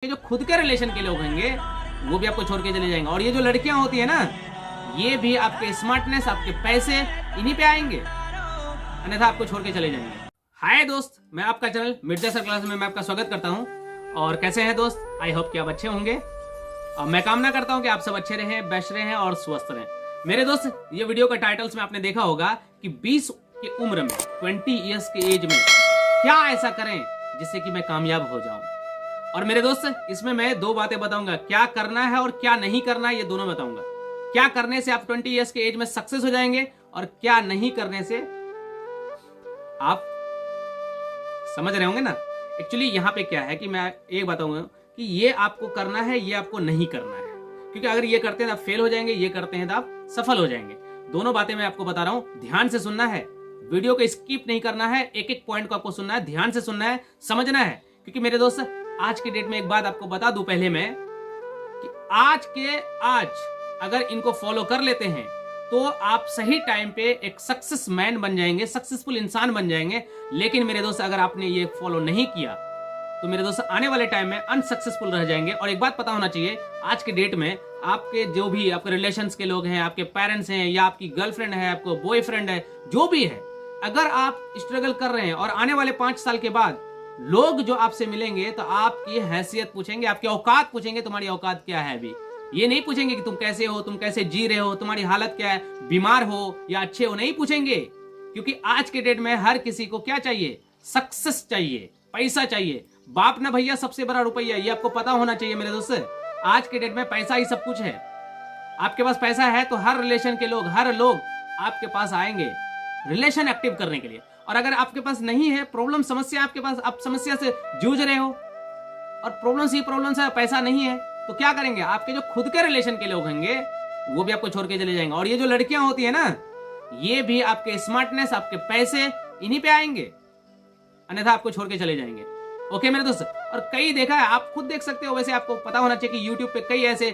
जो खुद के रिलेशन के लोग होंगे वो भी आपको छोड़ के चले जाएंगे। और ये जो लड़कियां होती है ना, ये भी आपके स्मार्टनेस, आपके पैसे इन्हीं पे आएंगे, अन्यथा आपको छोड़ के चले जाएंगे। हाय दोस्त, मैं आपका चैनल मिर्जा सर क्लास में मैं आपका स्वागत करता हूं। और कैसे हैं दोस्त? आई होप कि आप अच्छे होंगे और मैं कामना करता हूं कि आप सब अच्छे रहें, बेस्ट रहें और स्वस्थ रहें। मेरे दोस्त, ये वीडियो का टाइटल्स में आपने देखा होगा कि 20 की उम्र में, 20 ईयर्स के एज में क्या ऐसा करें जिससे कि मैं कामयाब हो जाऊं। और मेरे दोस्त, इसमें मैं दो बातें बताऊंगा, क्या करना है और क्या नहीं करना है, ये दोनों बताऊंगा। क्या करने से आप 20 ईयर्स के एज में सक्सेस हो जाएंगे और क्या नहीं करने से आप समझ रहे होंगे ना। एक्चुअली यहां पे क्या है कि मैं एक बताऊंगा कि ये आपको करना है, ये आपको नहीं करना है। क्योंकि अगर ये करते हैं तो आप फेल हो जाएंगे, ये करते हैं तो आप सफल हो जाएंगे। दोनों बातें मैं आपको बता रहा हूं, ध्यान से सुनना है, वीडियो को स्किप नहीं करना है, एक एक पॉइंट को आपको सुनना है, ध्यान से सुनना है, समझना है। क्योंकि मेरे दोस्त, आज की डेट में एक बात आपको बता दूं पहले मैं कि आज अगर इनको फॉलो कर लेते हैं तो आप सही टाइम पे एक सक्सेस मैन बन जाएंगे, सक्सेसफुल इंसान बन जाएंगे। लेकिन मेरे दोस्त, अगर आपने ये फॉलो नहीं किया तो मेरे दोस्त आने वाले टाइम में अनसक्सेसफुल रह जाएंगे। और एक बात पता होना चाहिए, आज के डेट में आपके जो भी आपके रिलेशंस के लोग हैं, आपके पेरेंट्स हैं या आपकी गर्लफ्रेंड है, आपको बॉयफ्रेंड है, जो भी है, अगर आप स्ट्रगल कर रहे हैं और आने वाले 5 साल के बाद लोग जो आपसे मिलेंगे तो आपकी हैसियत पूछेंगे, आपकी औकात पूछेंगे, तुम्हारी औकात क्या है। अभी ये नहीं पूछेंगे कि तुम कैसे हो, तुम कैसे जी रहे हो, तुम्हारी हालत क्या है, बीमार हो या अच्छे हो, नहीं पूछेंगे। क्योंकि आज के डेट में हर किसी को क्या चाहिए? सक्सेस चाहिए, पैसा चाहिए। बाप ना भैया सबसे बड़ा रुपया, ये आपको पता होना चाहिए मेरे दोस्त। आज के डेट में पैसा ही सब कुछ है। आपके पास पैसा है तो हर रिलेशन के लोग, हर लोग आपके पास आएंगे रिलेशन एक्टिव करने के लिए। और अगर आपके पास नहीं है, प्रॉब्लम, समस्या आपके पास, आप समस्या से जूझ रहे हो और प्रॉब्लम है, पैसा नहीं है, तो क्या करेंगे? आपके जो खुद के रिलेशन के लोग होंगे वो भी आपको छोड़ के चले जाएंगे। और ये जो लड़कियां होती है ना, ये भी आपके स्मार्टनेस, आपके पैसे इन्हीं पे आएंगे, अन्यथा आपको छोड़ के चले जाएंगे। ओके मेरे दोस्त, और कई देखा है, आप खुद देख सकते हो। वैसे आपको पता होना चाहिए कि यूट्यूब पे कई ऐसे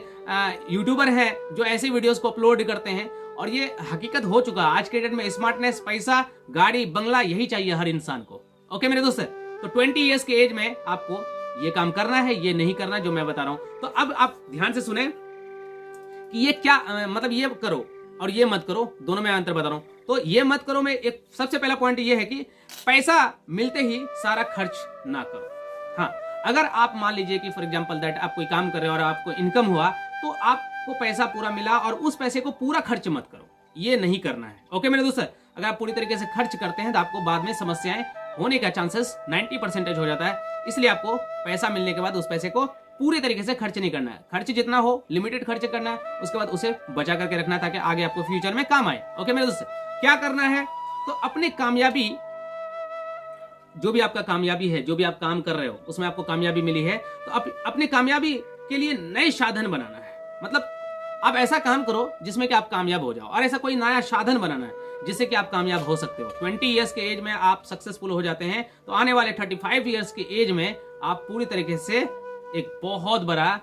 यूट्यूबर हैं जो ऐसे वीडियोस को अपलोड करते हैं और ये हकीकत हो चुका है। आज के डेट में स्मार्टनेस, पैसा, गाड़ी, बंगला यही चाहिए हर इंसान को। ओके मेरे दोस्त, तो 20 ईयर्स के एज में आपको ये काम करना है, ये नहीं करना, जो मैं बता रहा हूं। तो अब आप ध्यान से सुने कि ये क्या मतलब ये करो और ये मत करो, दोनों में अंतर बता रहा हूं। तो ये मत करो में एक सबसे पहला पॉइंट ये है कि पैसा मिलते ही सारा खर्च ना करो। हाँ, अगर आप मान लीजिए कि फॉर एग्जांपल दैट आप कोई काम कर रहे हो और आपको इनकम हुआ, तो आपको पैसा पूरा मिला और उस पैसे को पूरा खर्च मत करो, ये नहीं करना है। ओके मेरे दोस्त, अगर आप पूरी तरीके से खर्च करते हैं तो आपको बाद में समस्याएं होने का चांसेस 90% हो जाता है। इसलिए आपको पैसा मिलने के बाद उस पैसे को पूरी तरीके से खर्च नहीं करना है। खर्च जितना हो लिमिटेड खर्च करना है, उसके बाद उसे बचा करके रखना है ताकि आगे आपको फ्यूचर में काम आए। ओके मेरे दोस्त, क्या करना है? तो अपनी कामयाबी, जो भी आपका कामयाबी है, जो भी आप काम कर रहे हो उसमें आपको कामयाबी मिली है, तो अपनी कामयाबी के लिए नए साधन बनाना है। मतलब आप ऐसा काम करो जिसमें कि आप कामयाब हो जाओ, और ऐसा कोई नया साधन बनाना है जिससे कि आप कामयाब हो सकते हो। 20 ईयर्स के एज में आप सक्सेसफुल हो जाते हैं तो आने वाले 35 ईयर्स के एज में आप पूरी तरीके से एक बहुत बड़ा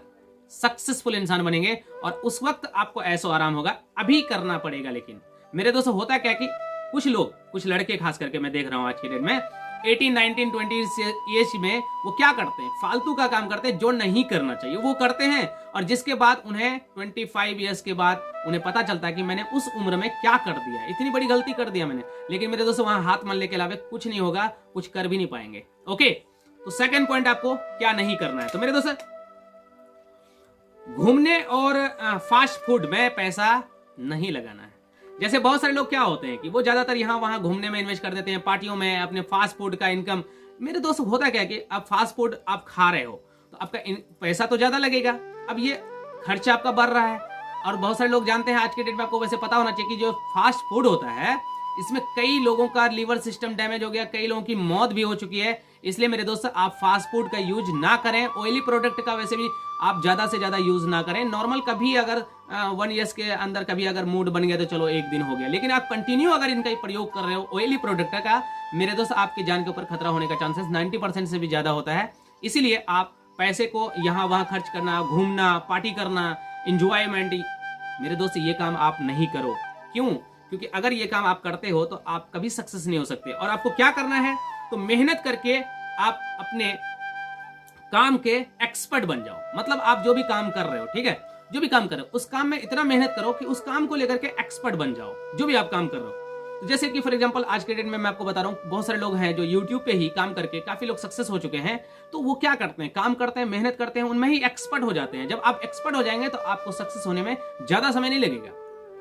सक्सेसफुल इंसान बनेंगे और उस वक्त आपको ऐसो आराम होगा। अभी करना पड़ेगा। लेकिन मेरे दोस्तों, होता क्या कि कुछ लोग, कुछ लड़के खास करके मैं देख रहा हूं आज की डेट में 18, 19, 20 एज में वो क्या करते हैं? फालतू का काम करते हैं जो नहीं करना चाहिए, वो करते हैं। और जिसके बाद उन्हें 25 ईयर्स के बाद उन्हें पता चलता है कि मैंने उस उम्र में क्या कर दिया, इतनी बड़ी गलती कर दिया मैंने। लेकिन मेरे दोस्तों, वहां हाथ मलने के अलावा कुछ नहीं होगा, कुछ कर भी नहीं पाएंगे। ओके, तो सेकंड पॉइंट आपको क्या नहीं करना है। तो मेरे दोस्तों, घूमने और फास्ट फूड में पैसा नहीं लगाना है। जैसे बहुत सारे लोग क्या होते हैं कि वो ज्यादातर यहाँ वहां घूमने में इन्वेस्ट कर देते हैं, पार्टियों में, अपने फास्ट फूड का इनकम। मेरे दोस्त, होता क्या कि आप फास्ट फूड आप खा रहे हो तो आपका पैसा तो ज्यादा लगेगा, अब ये खर्चा आपका बढ़ रहा है। और बहुत सारे लोग जानते हैं, आज के डेट में आपको वैसे पता होना चाहिए कि जो फास्ट फूड होता है इसमें कई लोगों का लीवर सिस्टम डैमेज हो गया, कई लोगों की मौत भी हो चुकी है। इसलिए मेरे दोस्त, आप फास्ट फूड का यूज ना करें। ऑयली प्रोडक्ट का वैसे भी आप ज्यादा से ज्यादा यूज ना करें। नॉर्मल कभी अगर 1 ईयर्स के अंदर कभी अगर मूड बन गया तो चलो एक दिन हो गया, लेकिन आप कंटिन्यू अगर इनका प्रयोग कर रहे हो ऑयली प्रोडक्ट का, मेरे दोस्त, आपकी जान के ऊपर खतरा होने का चांसेस 90% से भी ज्यादा होता है। इसीलिए आप पैसे को यहाँ वहां खर्च करना, घूमना, पार्टी करना, इंजॉयमेंट, मेरे दोस्त, ये काम आप नहीं करो। क्यों? क्योंकि अगर ये काम आप करते हो तो आप कभी सक्सेस नहीं हो सकते। और आपको क्या करना है? तो मेहनत करके आप अपने काम के एक्सपर्ट बन जाओ। मतलब आप जो भी काम कर रहे हो, ठीक है, जो भी काम कर रहे हो उस काम में इतना मेहनत करो कि उस काम को लेकर के एक्सपर्ट बन जाओ, जो भी आप काम कर रहे हो। तो जैसे कि फॉर एग्जांपल आज के डेट में मैं आपको बता रहा हूँ, बहुत सारे लोग हैं जो यूट्यूब पे ही काम करके काफी लोग सक्सेस हो चुके हैं। तो वो क्या करते हैं, काम करते हैं, मेहनत करते हैं, उनमें ही एक्सपर्ट हो जाते हैं। जब आप एक्सपर्ट हो जाएंगे तो आपको सक्सेस होने में ज्यादा समय नहीं लगेगा,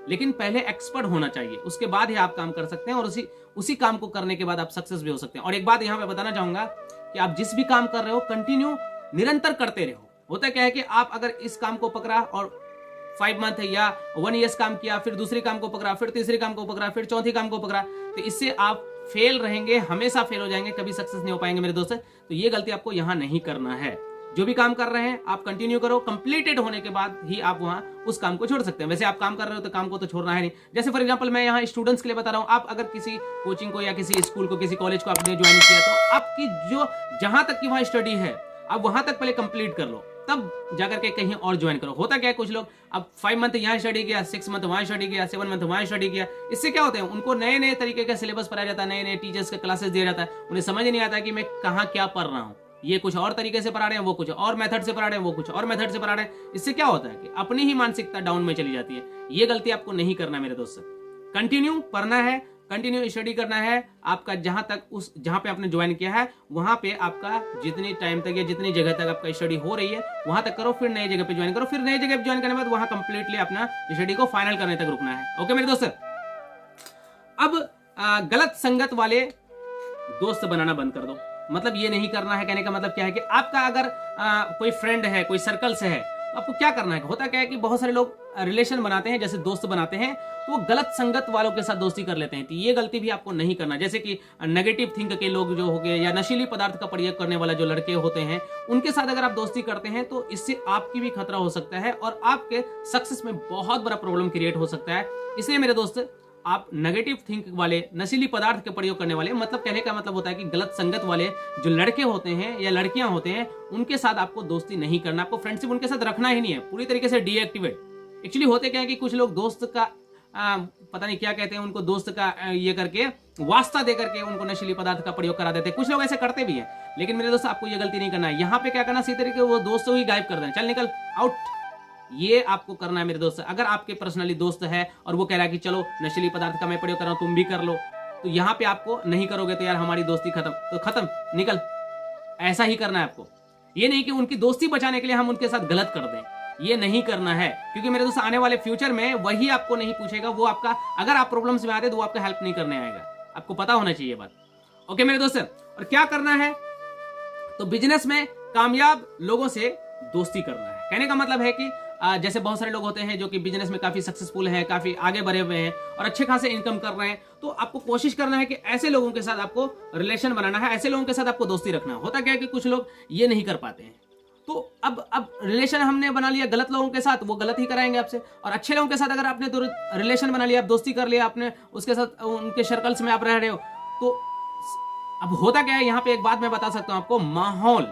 लेकिन पहले एक्सपर्ट होना चाहिए, उसके बाद ही आप काम कर सकते हैं और उसी काम को करने के बाद आप सक्सेस भी हो सकते हैं। और एक बात यहाँ पे बताना चाहूंगा कि आप जिस भी काम कर रहे हो कंटिन्यू निरंतर करते रहो। होता क्या है कि आप अगर इस काम को पकड़ा और 5 मंथ या 1 ईयर काम किया, फिर दूसरी काम को पकड़ा, फिर तीसरी काम को पकड़ा, फिर चौथी काम को पकड़ा, तो इससे आप फेल रहेंगे, हमेशा फेल हो जाएंगे, कभी सक्सेस नहीं हो पाएंगे मेरे दोस्त। तो ये गलती आपको यहाँ नहीं करना है। जो भी काम कर रहे हैं आप कंटिन्यू करो, कंप्लीटेड होने के बाद ही आप वहां उस काम को छोड़ सकते हैं। वैसे आप काम कर रहे हो तो काम को तो छोड़ना है नहीं। जैसे फॉर एग्जांपल मैं यहाँ स्टूडेंट्स के लिए बता रहा हूँ, आप अगर किसी कोचिंग को या किसी स्कूल को, किसी कॉलेज को आपने ज्वाइन किया तो आपकी जो जहां तक की वहां स्टडी है आप वहां तक पहले कंप्लीट कर लो, तब जाकर के कहीं और ज्वाइन करो। होता क्या है, कुछ लोग अब 5 मंथ यहाँ स्टडी किया, 6 मंथ वहां स्टडी किया, 7 मंथ वहां स्टडी किया, इससे क्या होता है उनको नए नए तरीके का सिलेबस पढ़ाया जाता है, नए नए टीचर्स के क्लासेस दिया जाता है, उन्हें समझ नहीं आता कि मैं कहाँ क्या पढ़ रहा हूँ। ये कुछ और तरीके से पढ़ा रहे हैं, वो कुछ और मेथड से पढ़ा रहे हैं, वो कुछ और मेथड से पढ़ा रहे हैं। इससे क्या होता है कि अपनी ही मानसिकता डाउन में चली जाती है। ये गलती आपको नहीं करना मेरे दोस्त। कंटिन्यू पढ़ना है, कंटिन्यू स्टडी करना है। आपका जहां पे आपने ज्वाइन किया है वहां पे आपका जितनी टाइम तक या जितनी जगह तक आपका स्टडी हो रही है वहां तक करो, फिर नई जगह पे ज्वाइन करो, फिर नई जगह पे ज्वाइन करने के बाद वहां कंप्लीटली अपना स्टडी को फाइनल करने तक रुकना है। ओके मेरे दोस्त। अब गलत संगत वाले दोस्त बनाना बंद कर दो। मतलब ये नहीं करना है, कहने का मतलब क्या है कि आपका अगर कोई फ्रेंड है, कोई सर्कल से है, तो आपको क्या करना है। होता क्या है कि बहुत सारे लोग रिलेशन बनाते हैं, जैसे दोस्त बनाते हैं, तो वो गलत संगत वालों के साथ दोस्ती कर लेते हैं। तो ये गलती भी आपको नहीं करना। जैसे कि नेगेटिव थिंक के लोग जो हो गए या नशीली पदार्थ का प्रयोग करने वाला जो लड़के होते हैं, उनके साथ अगर आप दोस्ती करते हैं तो इससे आपकी भी खतरा हो सकता है और आपके सक्सेस में बहुत बड़ा प्रॉब्लम क्रिएट हो सकता है। इसलिए मेरे दोस्त, आप नेगेटिव थिंक वाले, नशीली पदार्थ के प्रयोग करने वाले, मतलब कहने का मतलब होता है कि गलत संगत वाले जो लड़के होते हैं या लड़कियां होते हैं, उनके साथ आपको दोस्ती नहीं करना, आपको फ्रेंडशिप उनके साथ रखना ही नहीं है, पूरी तरीके से डीएक्टिवेट। एक्चुअली होते क्या है कि कुछ लोग दोस्त का पता नहीं क्या कहते हैं, उनको दोस्त का ये करके वास्ता दे करके उनको नशीली पदार्थ का प्रयोग करा देते हैं। कुछ लोग ऐसे करते भी हैं, लेकिन मेरे दोस्त आपको ये गलती नहीं करना है। यहाँ पे क्या करना, सीधे तरीके वो दोस्त ही गायब कर दें, चल निकल आउट, ये आपको करना है मेरे दोस्त। अगर आपके पर्सनली दोस्त है और वो कह रहा है कि चलो नशीली पदार्थ का मैं प्रयोग कर रहा हूं, तुम भी कर लो, तो यहाँ पे आपको नहीं करोगे तो यार हमारी दोस्ती खत्म, तो खत्म, निकल। ऐसा ही करना है आपको। ये नहीं कि उनकी दोस्ती बचाने के लिए हम उनके साथ गलत कर दें, ये नहीं करना है। क्योंकि मेरे दोस्त आने वाले फ्यूचर में वही आपको नहीं पूछेगा, वो आपका, अगर आप प्रॉब्लम्स में आते तो वो आपका हेल्प नहीं करने आएगा। आपको पता होना चाहिए बात। ओके मेरे दोस्त। और क्या करना है, तो बिजनेस में कामयाब लोगों से दोस्ती करना है। कहने का मतलब है कि जैसे बहुत सारे लोग होते हैं जो कि बिजनेस में काफी सक्सेसफुल हैं, काफी आगे बढ़े हुए हैं और अच्छे खासे इनकम कर रहे हैं, तो आपको कोशिश करना है कि ऐसे लोगों के साथ आपको रिलेशन बनाना है, ऐसे लोगों के साथ आपको दोस्ती रखना है। होता क्या है कि कुछ लोग ये नहीं कर पाते हैं, तो अब रिलेशन हमने बना लिया गलत लोगों के साथ, वो गलत ही कराएंगे आपसे। और अच्छे लोगों के साथ अगर आपने तो रिलेशन बना लिया, आप दोस्ती कर लिया, आपने उसके साथ उनके सर्कल्स में आप रह रहे हो, तो अब होता क्या है, यहाँ पे एक बात मैं बता सकता हूँ आपको, माहौल,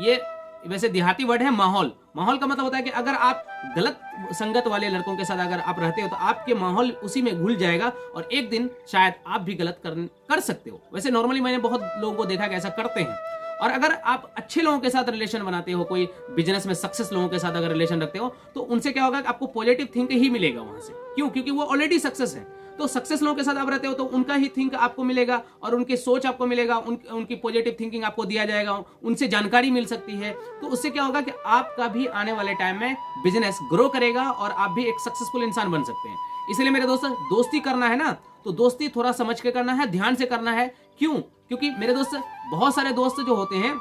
ये वैसे देहाती वर्ड है माहौल। माहौल का मतलब होता है कि अगर आप गलत संगत वाले लड़कों के साथ अगर आप रहते हो तो आपके माहौल उसी में घुल जाएगा और एक दिन शायद आप भी गलत कर सकते हो। वैसे नॉर्मली मैंने बहुत लोगों को देखा कि ऐसा करते हैं। और अगर आप अच्छे लोगों के साथ रिलेशन बनाते हो, कोई बिजनेस में सक्सेस लोगों के साथ अगर रिलेशन रखते हो, तो उनसे क्या होगा कि आपको पॉजिटिव थिंक ही मिलेगा वहां से। क्यों? क्योंकि वो ऑलरेडी सक्सेस है। तो सक्सेस लोगों के साथ आप रहते हो तो उनका ही थिंक आपको मिलेगा और उनकी सोच आपको मिलेगा, उनकी पॉजिटिव थिंकिंग आपको दिया जाएगा, उनसे जानकारी मिल सकती है। तो उससे क्या होगा कि आपका भी आने वाले टाइम में बिजनेस ग्रो करेगा और आप भी एक सक्सेसफुल इंसान बन सकते हैं। इसलिए मेरे दोस्त, दोस्ती करना है ना, तो दोस्ती थोड़ा समझ के करना है, ध्यान से करना है। क्यों? क्योंकि मेरे दोस्त, बहुत सारे दोस्त जो होते हैं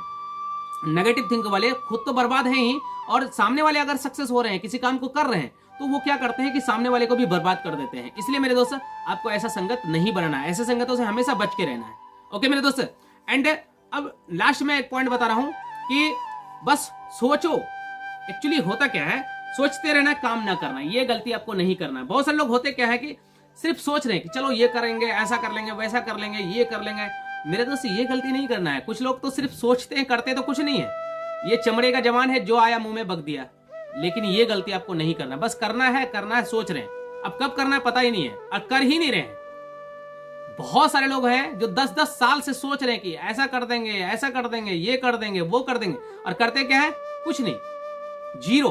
नेगेटिव थिंक वाले, खुद तो बर्बाद हैं ही, और सामने वाले अगर सक्सेस हो रहे हैं, किसी काम को कर रहे हैं, तो वो क्या करते हैं कि सामने वाले को भी बर्बाद कर देते हैं। इसलिए मेरे दोस्त, आपको ऐसा संगत नहीं बनना है, ऐसे संगतों से हमेशा बच के रहना है। ओके मेरे दोस्त। एंड अब लास्ट में एक पॉइंट बता रहा हूं कि बस सोचो। एक्चुअली होता क्या है, सोचते रहना, काम ना करना, ये गलती आपको नहीं करना है। बहुत सारे लोग होते क्या है कि सिर्फ सोच रहे हैं कि चलो ये करेंगे, ऐसा कर लेंगे, वैसा कर लेंगे, ये कर लेंगे। मेरे दोस्त, ये गलती नहीं करना है। कुछ लोग तो सिर्फ सोचते हैं, करते तो कुछ नहीं है। ये चमड़े का जवान है, जो आया मुंह में बक दिया। लेकिन ये गलती आपको नहीं करना। बस करना है, सोच रहे हैं। अब कब करना है पता ही नहीं है और कर ही नहीं रहे हैं। बहुत सारे लोग हैं जो 10-10 साल से सोच रहे हैं कि ऐसा कर देंगे, ऐसा कर देंगे, ये कर देंगे, वो कर देंगे, और करते क्या है, कुछ नहीं, जीरो।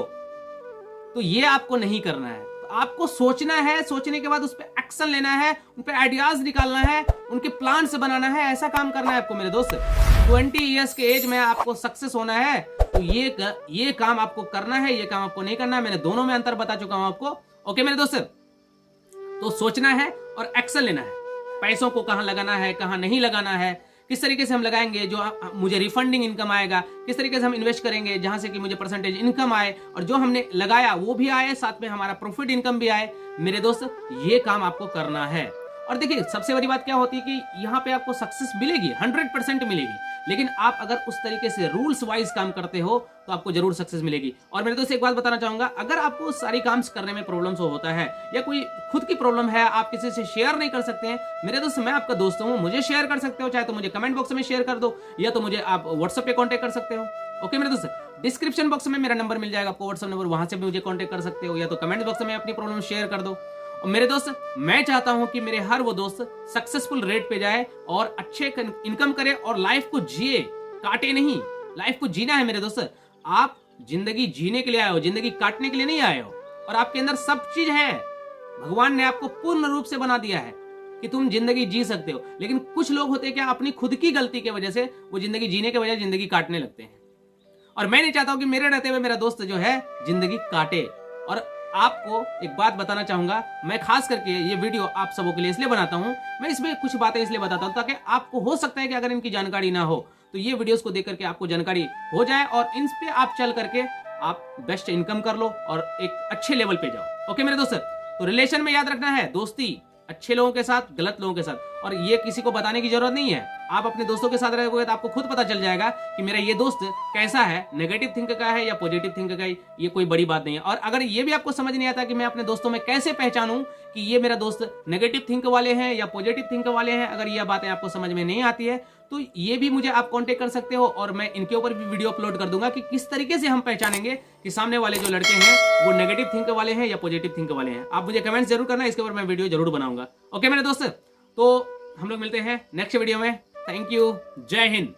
तो ये आपको नहीं करना है। तो आपको सोचना है, सोचने के बाद उस पर एक्शन लेना है, उन पर आइडियाज निकालना है, उनके प्लान से बनाना है, ऐसा काम करना है आपको मेरे दोस्त। 20 ईयर्स के एज में आपको सक्सेस होना है, तो ये काम आपको करना है, ये काम आपको नहीं करना है। मैंने दोनों में अंतर बता चुका हूं आपको। ओके मेरे दोस्त, तो सोचना है और एक्शन लेना है। पैसों को कहां लगाना है, कहां नहीं लगाना है, किस तरीके से हम लगाएंगे जो मुझे रिफंडिंग इनकम आएगा, किस तरीके से हम इन्वेस्ट करेंगे जहां से कि मुझे परसेंटेज इनकम आए, और जो हमने लगाया वो भी आए, साथ में हमारा प्रॉफिट इनकम भी आए। मेरे दोस्त, ये काम आपको करना है। और देखिए, सबसे बड़ी बात क्या होती है कि यहाँ पे आपको सक्सेस मिलेगी, 100% मिलेगी, लेकिन आप अगर उस तरीके से रूल्स वाइज काम करते हो तो आपको जरूर सक्सेस मिलेगी। और मेरे दोस्त एक बात बताना चाहूंगा, अगर आपको सारी काम करने में प्रॉब्लम्स होता है या कोई खुद की प्रॉब्लम है, आप किसी से शेयर नहीं कर सकते हैं, मेरे दोस्त मैं आपका दोस्त हूं, मुझे शेयर कर सकते हो, चाहे तो मुझे कमेंट बॉक्स में शेयर कर दो, या तो मुझे आप व्हाट्सएप पे कॉन्टेक्ट कर सकते हो। ओके मेरे दोस्त, डिस्क्रिप्शन बॉक्स में मेरा नंबर मिल जाएगा आपको, व्हाट्सएप नंबर, वहां से भी मुझे कॉन्टेक्ट कर सकते हो, या तो कमेंट बॉक्स में अपनी प्रॉब्लम शेयर कर दो। और मेरे दोस्त, मैं चाहता हूं कि मेरे हर वो दोस्त सक्सेसफुल रेट पे जाए और अच्छे इनकम करे और लाइफ को जिए, काटे नहीं। लाइफ को जीना है मेरे दोस्त। आप जिंदगी जीने के लिए आए हो, जिंदगी काटने के लिए नहीं आए हो। और आपके अंदर सब चीज है, भगवान ने आपको पूर्ण रूप से बना दिया है कि तुम जिंदगी जी सकते हो। लेकिन कुछ लोग होते हैं क्या, अपनी खुद की गलती की वजह से वो जिंदगी जीने के बजाय जिंदगी काटने लगते हैं। और मैं नहीं चाहता हूं कि मेरे रहते हुए मेरा दोस्त जो है जिंदगी काटे। और आपको एक बात बताना चाहूंगा, मैं खास करके ये वीडियो आप सबों के लिए इसलिए बनाता हूं, मैं इसमें कुछ बातें इसलिए बताता हूं ताकि आपको हो सकता है कि अगर इनकी जानकारी ना हो तो ये वीडियोस को देख करके आपको जानकारी हो जाए और इन पे आप चल करके आप बेस्ट इनकम कर लो और एक अच्छे लेवल पे जाओ। ओके मेरे दोस्त, तो रिलेशन में याद रखना है, दोस्ती अच्छे लोगों के साथ, गलत लोगों के साथ। और ये किसी को बताने की जरूरत नहीं है, आप अपने दोस्तों के साथ रहोगे तो आपको खुद पता चल जाएगा कि मेरा ये दोस्त कैसा है, नेगेटिव थिंक का है या पॉजिटिव थिंक का है। ये कोई बड़ी बात नहीं है। और अगर ये भी आपको समझ नहीं आता कि मैं अपने दोस्तों में कैसे पहचानूं कि ये मेरा दोस्त नेगेटिव थिंक वाले हैं या पॉजिटिव थिंक वाले हैं, अगर ये बातें आपको समझ में नहीं आती है तो ये भी मुझे आप कांटेक्ट कर सकते हो, और मैं इनके ऊपर भी वीडियो अपलोड कर दूंगा कि किस तरीके से हम पहचानेंगे कि सामने वाले जो लड़के हैं वो नेगेटिव थिंक वाले हैं या पॉजिटिव थिंक वाले हैं। आप मुझे कमेंट जरूर करना, इसके ऊपर मैं वीडियो जरूर बनाऊंगा। ओके मेरे दोस्त, तो हम लोग मिलते हैं नेक्स्ट वीडियो में। थैंक यू, जय हिंद।